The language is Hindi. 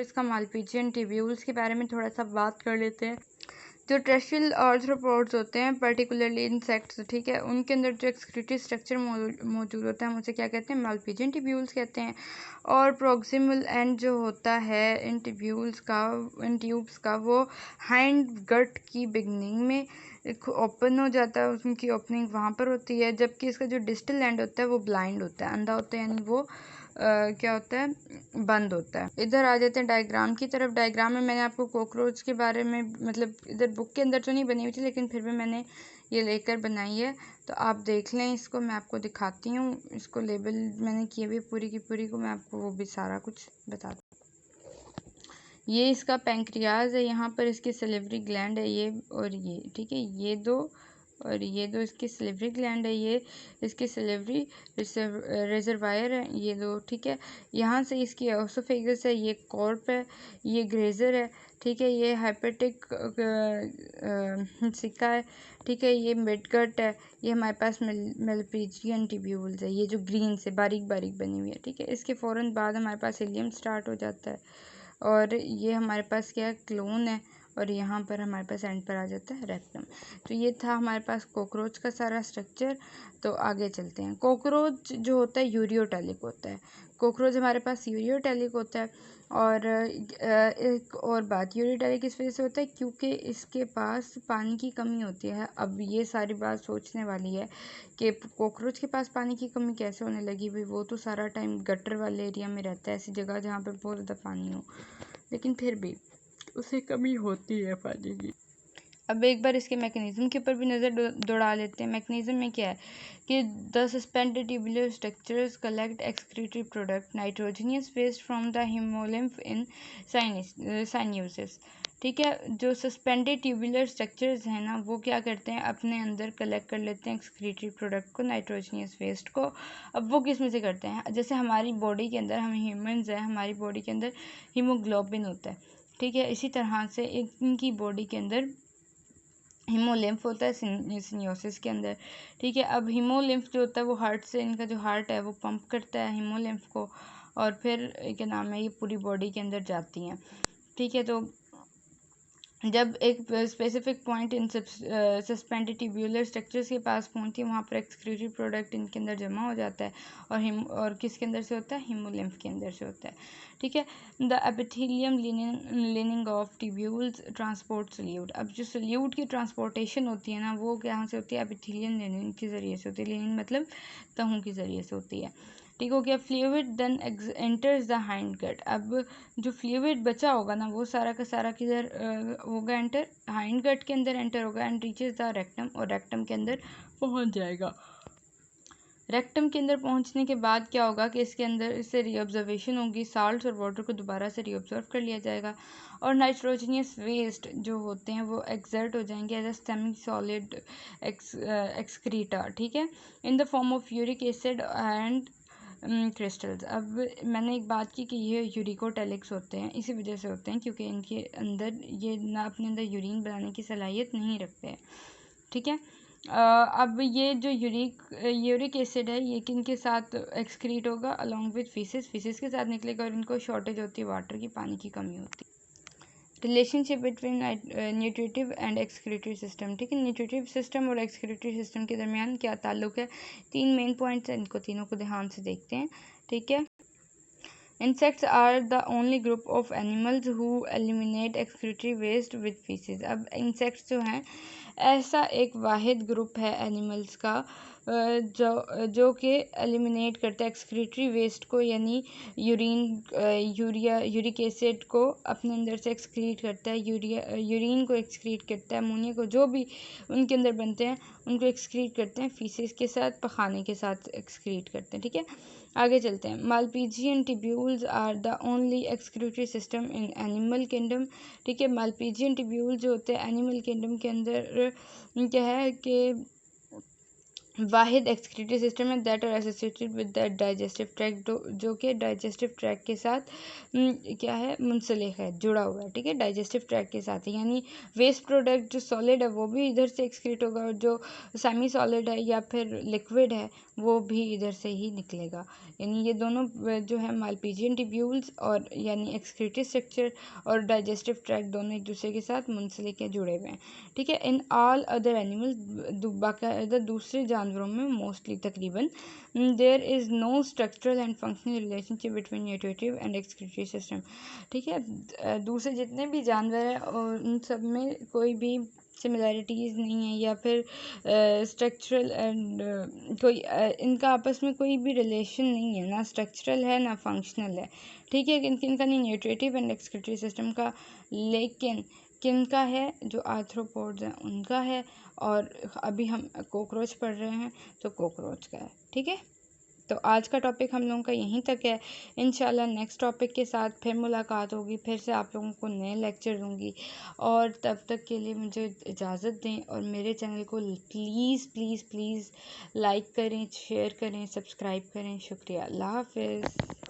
इसका मालपीजियन ट्यूब्यूल्स के बारे में थोड़ा सा बात कर लेते हैं। जो टेरेस्ट्रियल आर्थ्रोपोड्स होते हैं, पर्टिकुलरली इंसेक्ट्स, ठीक है, उनके अंदर जो एक्सक्रीटरी स्ट्रक्चर मौजूद होता है हम उसे क्या कहते हैं, मालपीजियन ट्यूब्यूल्स कहते हैं। और प्रोक्सिमल एंड जो होता है इन ट्यूब्यूल्स का, इन ट्यूब्स का, वो हाइंड गट की बिगनिंग में ओपन हो जाता है, उनकी ओपनिंग वहाँ पर होती है, जबकि इसका जो डिस्टल एंड होता है वो ब्लाइंड होता है, अंधा होता है, यानी वो क्या होता है, बंद होता है। इधर आ जाते हैं डायग्राम की तरफ। डायग्राम में मैंने आपको कॉकरोच के बारे में, मतलब इधर बुक के अंदर तो नहीं बनी हुई थी लेकिन फिर भी मैंने ये लेकर बनाई है, तो आप देख लें इसको। मैं आपको दिखाती हूँ, इसको लेबल मैंने किए हुए पूरी की पूरी को, मैं आपको वो भी सारा कुछ बताती हूँ। ये इसका पैंक्रियाज है, यहाँ पर इसकी सलिवरी ग्लैंड है ये और ये, ठीक है, ये दो और ये दो इसकी सलिवरी ग्लैंड है, ये इसकी सलिवरी रिजर्वायर है, ये दो, ठीक है। यहाँ से इसकी ओसोफेगस है, ये कॉर्प है, ये ग्रेजर है, ठीक है, ये हाइपेटिक सिक्का है, ठीक है, ये मिडगट है, ये हमारे पास मालपीजियन ट्यूब्यूल्स है, ये जो ग्रीन से बारीक बारीक बनी हुई है, ठीक है। इसके फ़ौरन बाद हमारे पास इलियम स्टार्ट हो जाता है और ये हमारे पास क्या है, क्लोन है, और यहाँ पर हमारे पास एंड पर आ जाता है रेक्टम। तो ये था हमारे पास कॉकरोच का सारा स्ट्रक्चर। तो आगे चलते हैं। कॉकरोच जो होता है यूरियोटेलिक होता है, कॉकरोच हमारे पास यूरियोटेलिक होता है। और एक और बात, यूरियोटेलिक इस वजह से होता है क्योंकि इसके पास पानी की कमी होती है। अब ये सारी बात सोचने वाली है कि कॉकरोच के पास पानी की कमी कैसे होने लगी, भाई वो तो सारा टाइम गटर वाले एरिया में रहता है, ऐसी जगह जहाँ पर बहुत ज़्यादा पानी हो, लेकिन फिर भी उसे कमी होती है पानी की। अब एक बार इसके मैकेनिज्म के ऊपर भी नज़र दौड़ा लेते हैं। मैकेनिज्म में क्या है कि the suspended tubular structures collect excretory product nitrogenous waste from the haemolymph in sinuses, ठीक है। जो सस्पेंडेड ट्यूबुलर स्ट्रक्चर्स हैं ना, वो क्या करते हैं, अपने अंदर कलेक्ट कर लेते हैं एक्सक्रीटरी प्रोडक्ट को, नाइट्रोजनियस वेस्ट को। अब वो किस में से करते हैं, जैसे हमारी बॉडी के अंदर, हम ह्यूमंस हैं, हमारी बॉडी के अंदर हीमोग्लोबिन होता है, ठीक है, इसी तरह से इनकी बॉडी के अंदर हीमोलिम्फ होता है सिनियोसिस के अंदर, ठीक है। अब हीमोलिम्फ जो होता है वो हार्ट से, इनका जो हार्ट है वो पंप करता है हीमोलिम्फ को, और फिर क्या नाम है, ये पूरी बॉडी के अंदर जाती हैं, ठीक है। तो जब एक specific point in suspended tubular structures के पास पहुंचती है, वहाँ पर एक्सक्रीटरी प्रोडक्ट इनके अंदर जमा हो जाता है, और किसके अंदर से होता है, हीमोलिम्फ के अंदर से होता है, ठीक है। The epithelium leaning of tubules transport solute. अब जो सोल्यूट की ट्रांसपोर्टेशन होती है ना, वो कहाँ से होती है, एपिथेलियम लिनिंग के ज़रिए से होती है। लिनिंग मतलब तहों के ज़रिए से होती है, ठीक हो गया। Fluid then enters the hind gut. अब जो फ्लूइड बचा होगा ना, वो सारा का सारा किधर होगा, एंटर हाइंड गट के अंदर एंटर होगा एंड रीचेस द रेक्टम, और रेक्टम के अंदर पहुंच जाएगा। रेक्टम के अंदर पहुंचने के बाद क्या होगा कि इसके अंदर इससे रीऑब्जर्वेशन होगी, साल्ट और वाटर को दोबारा से रीऑब्जर्व कर लिया जाएगा, और नाइट्रोजनियस वेस्ट जो होते हैं वो एक्सर्ट हो जाएंगे as a semi solid excreta, ठीक है, in the form of uric acid and crystals. अब मैंने एक बात की कि ये यूरिकोटेलिक्स होते हैं, इसी वजह से होते हैं क्योंकि इनके अंदर ये ना अपने अंदर यूरिन बनाने की सलाहियत नहीं रखते हैं, ठीक है। अब ये जो यूरिक एसिड है, ये किन के साथ एक्सक्रीट होगा, अलॉन्ग विथ फीसिस के साथ निकलेगा, और इनको शॉर्टेज होती है वाटर की, पानी की कमी होती है। Relationship between nutritive and excretory system, ठीक है। न्यूट्रिटिव सिस्टम और एक्सक्रीटरी सिस्टम के दरमियान क्या ताल्लुक है, 3 मेन पॉइंट्स हैं, इनको तीनों को ध्यान से देखते हैं, ठीक है। Insects are the only group of animals who eliminate excretory waste with feces। अब insects जो हैं, ऐसा एक वाहिद ग्रुप है एनिमल्स का जो कि एलिमिनेट करता है एक्सक्रीटरी वेस्ट को, यानी यूरिक एसिड को अपने अंदर से एक्सक्रीट करता है, यूरिन को एक्सक्रीट करता है, अमोनिया को, जो भी उनके अंदर बनते हैं उनको एक्सक्रीट करते हैं, फीसेस के साथ, पखाने के साथ एक्सक्रीट करते हैं, ठीक है। आगे चलते हैं। Malpighian tubules are the only excretory system in animal kingdom, ठीक है। मालपीजियन ट्यूब्यूल जो होते हैं एनिमल किंगडम के अंदर क्या है कि वाहिद एक्सक्रीटरी सिस्टम है that are associated with the digestive tract, जो कि डाइजेस्टिव ट्रैक्ट के साथ क्या है, मुंसलिक है, जुड़ा हुआ है, ठीक है, डाइजेस्टिव ट्रैक्ट के साथ ही। यानी वेस्ट प्रोडक्ट जो सॉलिड है वो भी इधर से एक्सक्रीट होगा, और जो सेमी सॉलिड है या फिर लिक्विड है वो भी इधर से ही निकलेगा। यानी ये दोनों जो है मालपीजियन ट्यूब्यूल्स और यानी एक्सक्रीटरी स्ट्रक्चर और डाइजेस्टिव ट्रैक्ट दोनों एक दूसरे के साथ मुंसलिक या जुड़े हुए हैं, ठीक है। इन ऑल अदर एनिमल, बाकायदा दूसरे जानवरों में मोस्टली तकरीबन there is no structural and functional relationship between nutritive and excretory system, ठीक है। दूसरे जितने भी जानवर हैं उन सब में कोई भी सिमिलैरिटीज़ नहीं है या फिर स्ट्रक्चरल एंड कोई इनका आपस में कोई भी रिलेशन नहीं है, ना स्ट्रक्चरल है ना फंक्शनल है, ठीक है। इनका नहीं न्यूट्रिटिव एंड एक्सक्रीटरी सिस्टम का, लेकिन किनका है, जो आर्थ्रोपोड्स हैं उनका है, और अभी हम कॉकरोच पढ़ रहे हैं तो कॉकरोच का है, ठीक है। तो आज का टॉपिक हम लोगों का यहीं तक है। इंशाल्लाह नेक्स्ट टॉपिक के साथ फिर मुलाकात होगी, फिर से आप लोगों को नए लेक्चर दूँगी, और तब तक के लिए मुझे इजाज़त दें और मेरे चैनल को प्लीज़ प्लीज़ प्लीज़ लाइक करें, शेयर करें, सब्सक्राइब करें। शुक्रिया। अल्लाह हाफ़िज़।